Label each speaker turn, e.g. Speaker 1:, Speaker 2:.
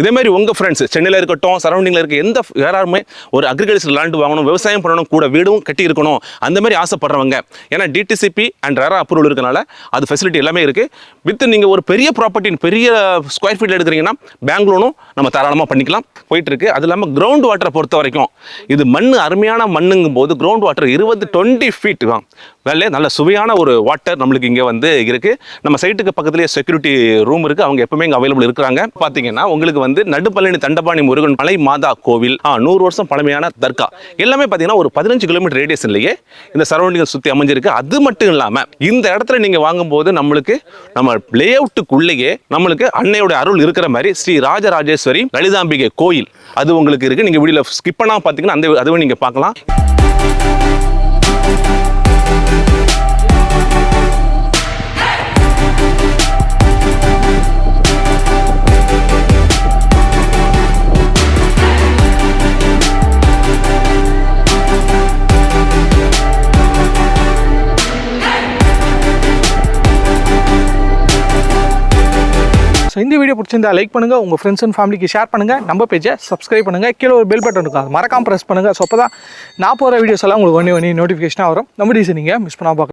Speaker 1: இதே மாதிரி உங்கள் ஃப்ரெண்ட்ஸ் சென்னையில் இருக்கட்டும், சரௌண்டிங்கில் இருக்க எந்த யாருமே ஒரு அக்ரிகல்ச்சர் லேண்ட் வாங்கணும், விவசாயம் பண்ணணும், கூட வீடும் கட்டி இருக்கணும், அந்த மாதிரி ஆசைப்படுறவங்க. ஏன்னா டிடிசிபி அண்ட் ரெரா அப்ரூவல் இருக்கனால அது ஃபெசிலிட்டி எல்லாமே இருக்குது. வித் நீங்கள் ஒரு பெரிய ப்ராப்பர்ட்டி பெரிய ஸ்கொயர் ஃபீட் எடுக்கிறீங்கன்னா பேங்க் லோனும் நம்ம தாராளமாக பண்ணிக்கலாம், போயிட்டு இருக்கு. அது இல்லாமல் கிரவுண்ட் வாட்டரை பொறுத்த வரைக்கும் இது மண் அருமையான மண்ணுங்கும் போது கிரவுண்ட் வாட்டர் 20 ஃபீட் வேலை நல்ல சுவையான ஒரு வாட்டர் நம்மளுக்கு இங்கே வந்து இருக்குது. நம்ம சைட்டுக்கு பக்கத்துலேயே செக்யூரிட்டி ரூம் இருக்குது, அவங்க எப்பவுமே இங்கே அவைலபிள் இருக்கிறாங்க. பார்த்தீங்கன்னா உங்களுக்கு வந்து நடுப்பழனி தண்டபாணி முருகன் மலை மாதா கோவில், 100 வருஷம் பழமையான தர்கா, எல்லாமே பார்த்தீங்கன்னா ஒரு 15 கிலோமீட்டர் ரேடியஸ்லேயே இந்த சரௌண்டிங் சுற்றி அமைஞ்சிருக்கு. அது மட்டும் இல்லாமல் இந்த இடத்துல நீங்கள் வாங்கும்போது நம்மளுக்கு நம்ம லே அவுட்டுக்குள்ளேயே நம்மளுக்கு அன்னையோட அருள் இருக்கிற மாதிரி ஸ்ரீ ராஜராஜேஸ்வரி லலிதாம்பிகை கோயில் அது உங்களுக்கு இருக்குது. நீங்கள் வீடியோவில் ஸ்கிப் பண்ணாமல் பார்த்தீங்கன்னா அந்த அதுவும் நீங்கள் பார்க்கலாம்.
Speaker 2: ஸோ இந்த வீடியோ பிடிச்சிருந்தா லைக் பண்ணுங்கள், உங்கள் ஃப்ரெண்ட்ஸ் அண்ட் ஃபேமிலிக்கு ஷேர் பண்ணுங்கள், நம்ம பேஜை சப்ஸ்கிரைப் பண்ணுங்கள், கீழே ஒரு பெல் பட்டன் இருக்கும், அது மறக்காமல் ப்ரெஸ் பண்ணுங்கள். ஸோ அப்போ தான் நான் போகிற வீடியோஸ் எல்லாம் உங்களுக்கு ஒன்று நோட்டிஃபிகேஷனாக வரும். நம்ம டீசை நீங்கள் மிஸ் பண்ணாமல் பார்க்கலாம்.